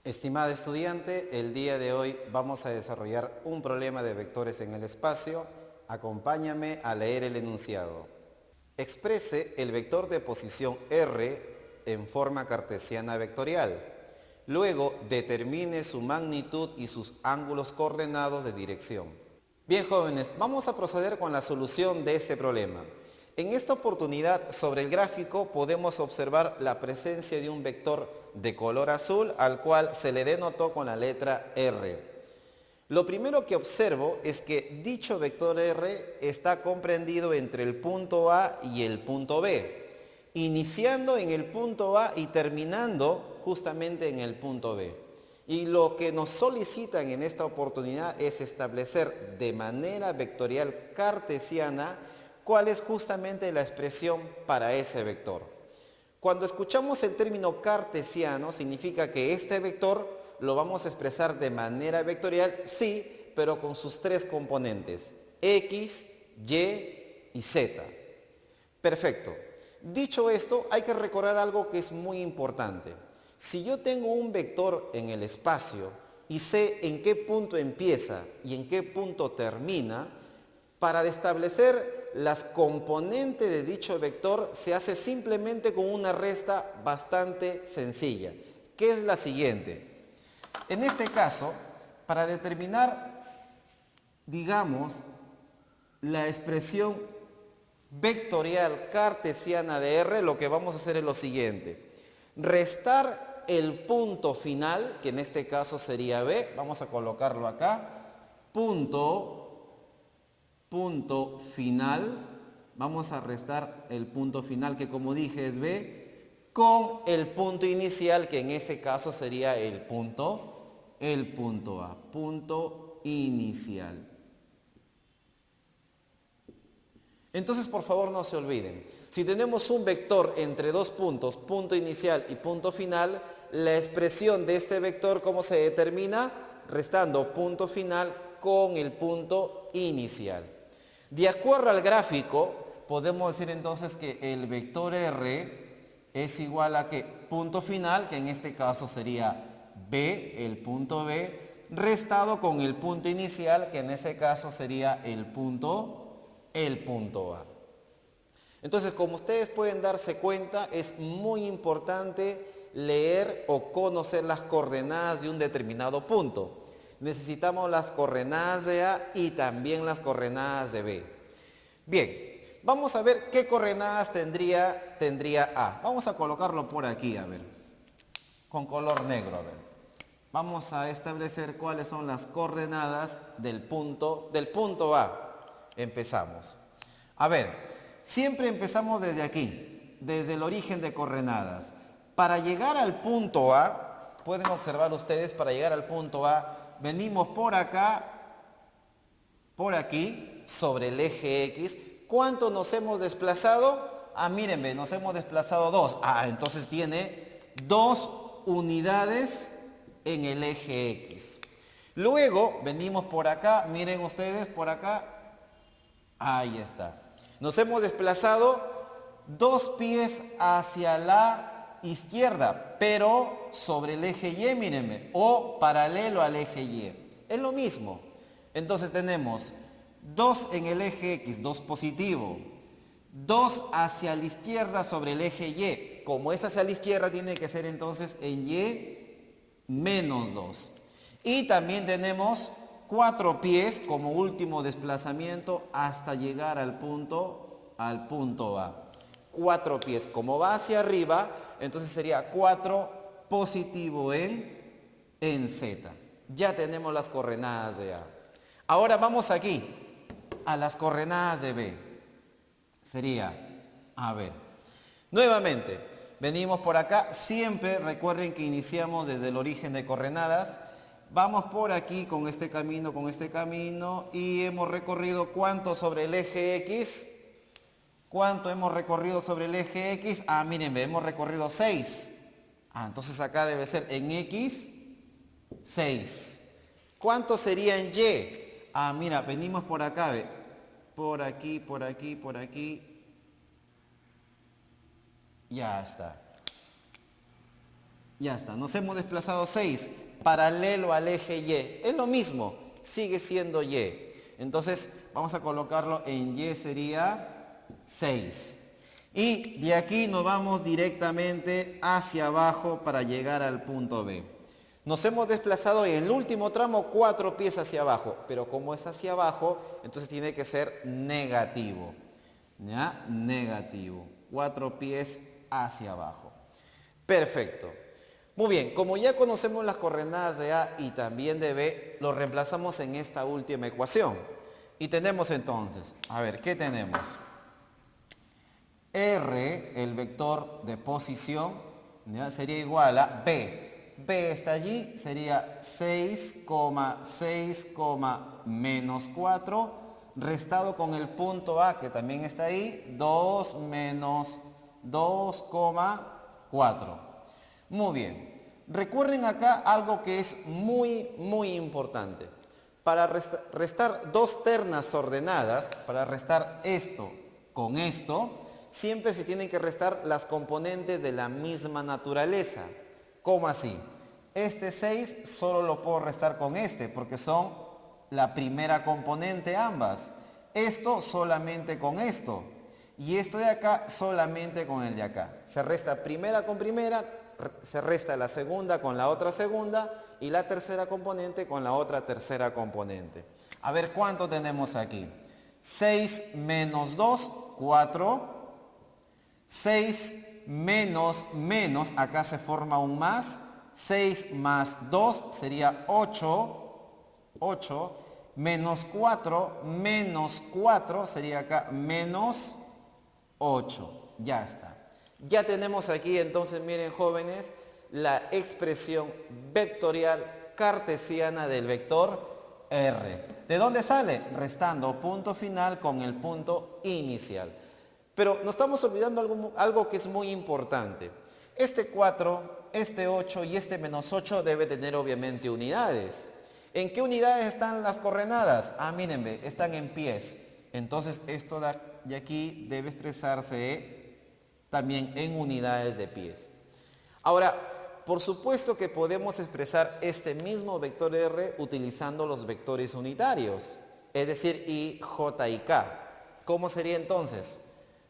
Estimada estudiante, el día de hoy vamos a desarrollar un problema de vectores en el espacio. Acompáñame a leer el enunciado. Exprese el vector de posición R en forma cartesiana vectorial. Luego determine su magnitud y sus ángulos coordenados de dirección. Bien, jóvenes, vamos a proceder con la solución de este problema. En esta oportunidad, sobre el gráfico podemos observar la presencia de un vector de color azul al cual se le denotó con la letra R. Lo primero que observo es que dicho vector R está comprendido entre el punto A y el punto B, iniciando en el punto A y terminando justamente en el punto B. Y lo que nos solicitan en esta oportunidad es establecer de manera vectorial cartesiana cuál es justamente la expresión para ese vector. Cuando escuchamos el término cartesiano, significa que este vector lo vamos a expresar de manera vectorial, sí, pero con sus tres componentes, X, Y y Z. Perfecto. Dicho esto, hay que recordar algo que es muy importante. Si yo tengo un vector en el espacio y sé en qué punto empieza y en qué punto termina, para establecer las componentes de dicho vector se hace simplemente con una resta bastante sencilla, que es la siguiente. En este caso, para determinar, digamos, la expresión vectorial cartesiana de R, lo que vamos a hacer es lo siguiente. Restar el punto final, que en este caso sería B, vamos a colocarlo acá, punto final, vamos a restar el punto final, que como dije es B, con el punto inicial, que en ese caso sería el punto A, punto inicial. Entonces, por favor, no se olviden, si tenemos un vector entre dos puntos, punto inicial y punto final, la expresión de este vector, ¿cómo se determina? Restando punto final con el punto inicial. De acuerdo al gráfico, podemos decir entonces que el vector R es igual a ¿qué? Punto final, que en este caso sería B, el punto B, restado con el punto inicial, que en ese caso sería el punto A. Entonces, como ustedes pueden darse cuenta, es muy importante leer o conocer las coordenadas de un determinado punto. Necesitamos las coordenadas de A y también las coordenadas de B. Bien, vamos a ver qué coordenadas tendría A. Vamos a colocarlo por aquí, a ver, con color negro, a ver. Vamos a establecer cuáles son las coordenadas del punto A. Empezamos. A ver, siempre empezamos desde aquí, desde el origen de coordenadas. Para llegar al punto A, pueden observar ustedes, para llegar al punto A, venimos por acá, por aquí, sobre el eje X. ¿Cuánto nos hemos desplazado? Ah, mírenme, nos hemos desplazado 2. Ah, entonces tiene 2 unidades en el eje X. Luego venimos por acá, miren ustedes, por acá. Ahí está. Nos hemos desplazado 2 pies hacia la izquierda, pero sobre el eje Y, mírenme, o paralelo al eje Y. Es lo mismo. Entonces tenemos 2 en el eje X, 2 positivo. 2 hacia la izquierda sobre el eje Y. Como es hacia la izquierda, tiene que ser entonces en Y menos 2. Y también tenemos 4 pies como último desplazamiento hasta llegar al punto A. 4 pies. Como va hacia arriba, entonces sería 4 positivo en Z. Ya tenemos las coordenadas de A. Ahora vamos aquí, a las coordenadas de B. Sería, a ver, nuevamente, venimos por acá. Siempre recuerden que iniciamos desde el origen de coordenadas. Vamos por aquí con este camino y hemos recorrido ¿cuánto sobre el eje X? ¿Cuánto hemos recorrido sobre el eje X? Ah, miren, hemos recorrido 6. Ah, entonces acá debe ser en X, 6. ¿Cuánto sería en Y? Ah, mira, venimos por acá, ve. Por aquí, por aquí, por aquí. Ya está. Ya está, nos hemos desplazado 6, paralelo al eje Y. Es lo mismo, sigue siendo Y. Entonces, vamos a colocarlo en Y, sería 6. Y de aquí nos vamos directamente hacia abajo para llegar al punto B. Nos hemos desplazado en el último tramo 4 pies hacia abajo, pero como es hacia abajo, entonces tiene que ser negativo. ¿Ya? Negativo. 4 pies hacia abajo. Perfecto. Muy bien, como ya conocemos las coordenadas de A y también de B, lo reemplazamos en esta última ecuación. Y tenemos entonces, a ver, ¿qué tenemos? R, el vector de posición, ¿ya? Sería igual a B. B está allí, sería 6, menos 4, restado con el punto A, que también está ahí, 2 menos 2,4. Muy bien. Recuerden acá algo que es muy importante. Para restar dos ternas ordenadas, para restar esto con esto, siempre se tienen que restar las componentes de la misma naturaleza. ¿Cómo así? Este 6 solo lo puedo restar con este, porque son la primera componente ambas. Esto solamente con esto. Y esto de acá solamente con el de acá. Se resta primera con primera, se resta la segunda con la otra segunda y la tercera componente con la otra tercera componente. A ver cuánto tenemos aquí. 6 menos 2, 4. 6 menos, acá se forma un más. 6 más 2 sería 8. 8. Menos 4 sería acá menos 8. Ya está. Ya tenemos aquí entonces, miren jóvenes, la expresión vectorial cartesiana del vector R. ¿De dónde sale? Restando punto final con el punto inicial. Pero nos estamos olvidando algo que es muy importante. Este 4, este 8 y este menos 8 debe tener obviamente unidades. ¿En qué unidades están las coordenadas? Ah, miren, están en pies. Entonces esto de aquí debe expresarse también en unidades de pies. Ahora, por supuesto que podemos expresar este mismo vector R utilizando los vectores unitarios, es decir, I, J y K. ¿Cómo sería entonces?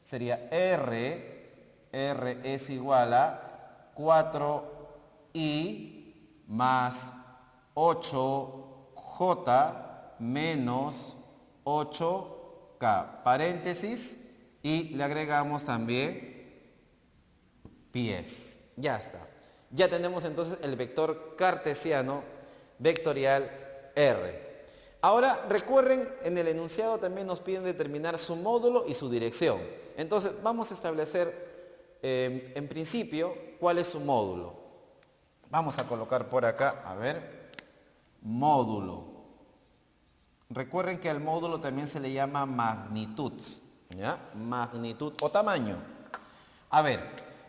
Sería R es igual a 4I más 8J menos 8K, paréntesis, y le agregamos también pies. Ya está. Ya tenemos entonces el vector cartesiano vectorial R. Ahora recuerden, en el enunciado también nos piden determinar su módulo y su dirección. Entonces vamos a establecer en principio cuál es su módulo. Vamos a colocar por acá, a ver, módulo. Recuerden que al módulo también se le llama magnitud, ¿ya? Magnitud o tamaño. A ver,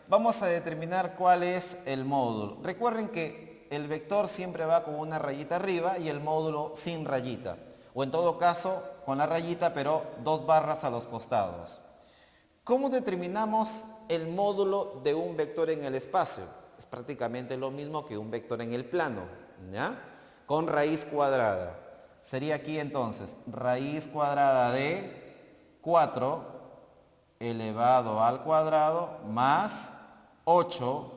vamos a determinar cuál es el módulo. Recuerden que el vector siempre va con una rayita arriba y el módulo sin rayita. O en todo caso, con la rayita, pero 2 barras a los costados. ¿Cómo determinamos el módulo de un vector en el espacio? Es prácticamente lo mismo que un vector en el plano, ¿ya? Con raíz cuadrada. Sería aquí entonces, raíz cuadrada de 4 elevado al cuadrado más 8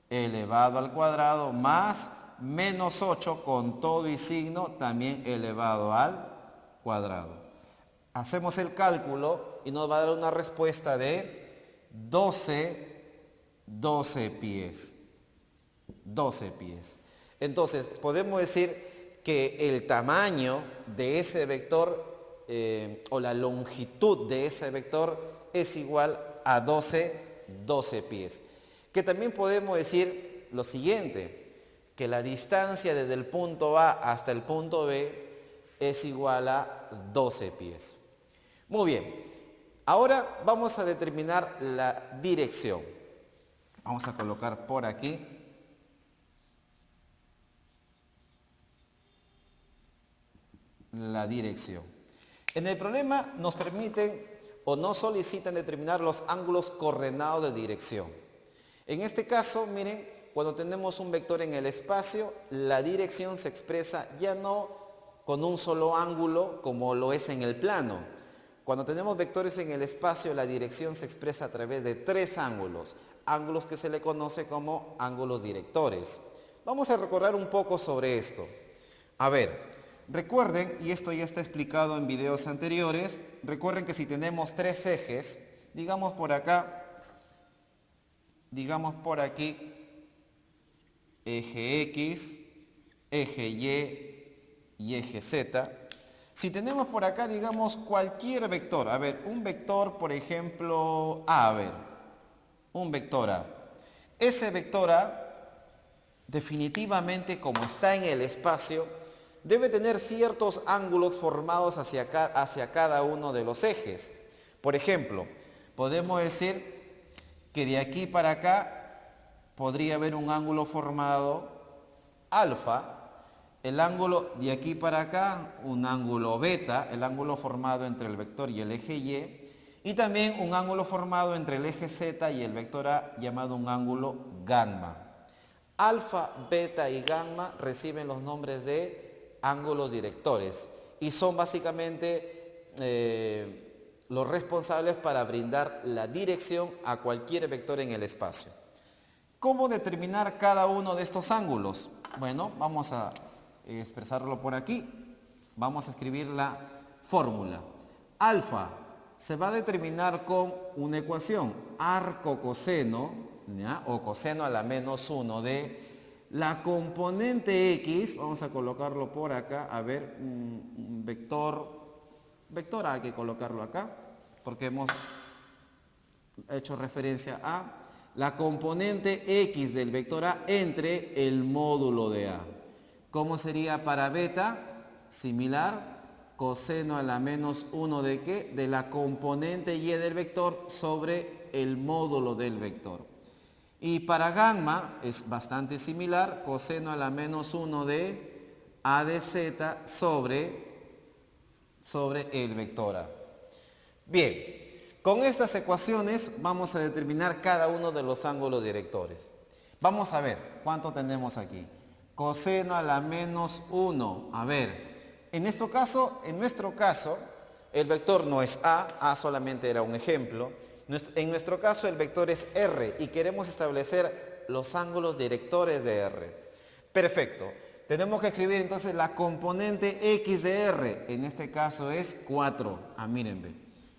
elevado al cuadrado más menos 8 con todo y signo también elevado al cuadrado. Hacemos el cálculo y nos va a dar una respuesta de 12 pies. 12 pies. Entonces, podemos decir que el tamaño de ese vector o la longitud de ese vector es igual a 12 pies. Que también podemos decir lo siguiente, que la distancia desde el punto A hasta el punto B es igual a 12 pies. Muy bien, ahora vamos a determinar la dirección. Vamos a colocar por aquí la dirección. En el problema nos permiten o nos solicitan determinar los ángulos coordenados de dirección. En este caso, miren, cuando tenemos un vector en el espacio, la dirección se expresa ya no con un solo ángulo como lo es en el plano. Cuando tenemos vectores en el espacio, la dirección se expresa a través de tres ángulos, ángulos que se le conoce como ángulos directores. Vamos a recordar un poco sobre esto. A ver, recuerden, y esto ya está explicado en videos anteriores, recuerden que si tenemos tres ejes, digamos por acá, digamos por aquí, eje X, eje Y y eje Z. Si tenemos por acá, digamos, cualquier vector, a ver, un vector, por ejemplo, A, a ver, un vector A. Ese vector A, definitivamente, como está en el espacio, debe tener ciertos ángulos formados hacia cada uno de los ejes. Por ejemplo, podemos decir que de aquí para acá podría haber un ángulo formado alfa. El ángulo de aquí para acá, un ángulo beta, el ángulo formado entre el vector y el eje Y, y también un ángulo formado entre el eje Z y el vector A, llamado un ángulo gamma. Alfa, beta y gamma reciben los nombres de ángulos directores y son básicamente los responsables para brindar la dirección a cualquier vector en el espacio. ¿Cómo determinar cada uno de estos ángulos? Bueno, vamos a expresarlo por aquí. Vamos a escribir la fórmula. Alfa se va a determinar con una ecuación, arco coseno, ¿ya? O coseno a la menos 1 de la componente X, vamos a colocarlo por acá, a ver, un vector A hay que colocarlo acá, porque hemos hecho referencia a la componente X del vector A entre el módulo de A. ¿Cómo sería para beta? Similar, coseno a la menos 1 de ¿qué? De la componente Y del vector sobre el módulo del vector. Y para gamma es bastante similar, coseno a la menos 1 de A de Z sobre el vector A. Bien, con estas ecuaciones vamos a determinar cada uno de los ángulos directores. Vamos a ver cuánto tenemos aquí. Coseno a la menos 1. A ver, en nuestro caso, el vector no es A solamente era un ejemplo. En nuestro caso el vector es R y queremos establecer los ángulos directores de R. Perfecto. Tenemos que escribir entonces la componente X de R. En este caso es 4. Mírenme,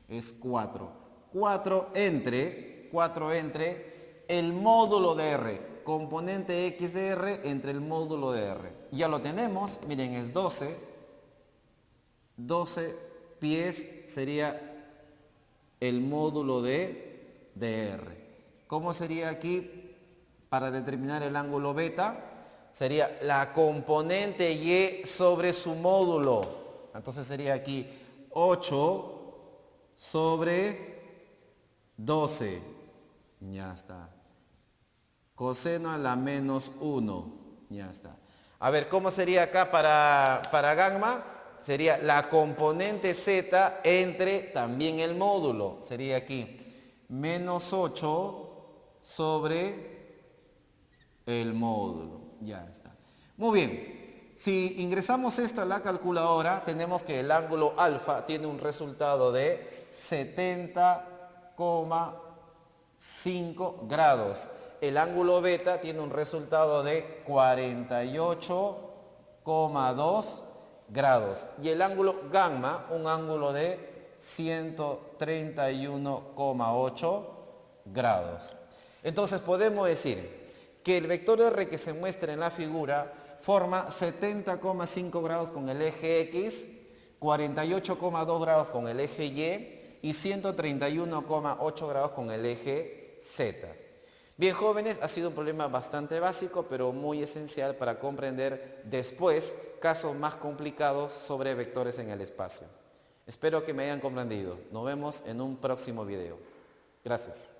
es 4. 4 entre el módulo de R. Componente X de R entre el módulo de R. Ya lo tenemos, miren, es 12. 12 pies sería el módulo de R. ¿Cómo sería aquí para determinar el ángulo beta? Sería la componente Y sobre su módulo. Entonces sería aquí 8 sobre 12. Ya está. Coseno a la menos 1. Ya está. A ver, ¿cómo sería acá para gamma? Sería la componente Z entre también el módulo. Sería aquí menos 8 sobre el módulo. Ya está. Muy bien. Si ingresamos esto a la calculadora, tenemos que el ángulo alfa tiene un resultado de 70,5 grados. El ángulo beta tiene un resultado de 48,2 grados. Y el ángulo gamma, un ángulo de 131,8 grados. Entonces podemos decir que el vector R que se muestra en la figura forma 70,5 grados con el eje X, 48,2 grados con el eje Y y 131,8 grados con el eje Z. Bien, jóvenes, ha sido un problema bastante básico, pero muy esencial para comprender después casos más complicados sobre vectores en el espacio. Espero que me hayan comprendido. Nos vemos en un próximo video. Gracias.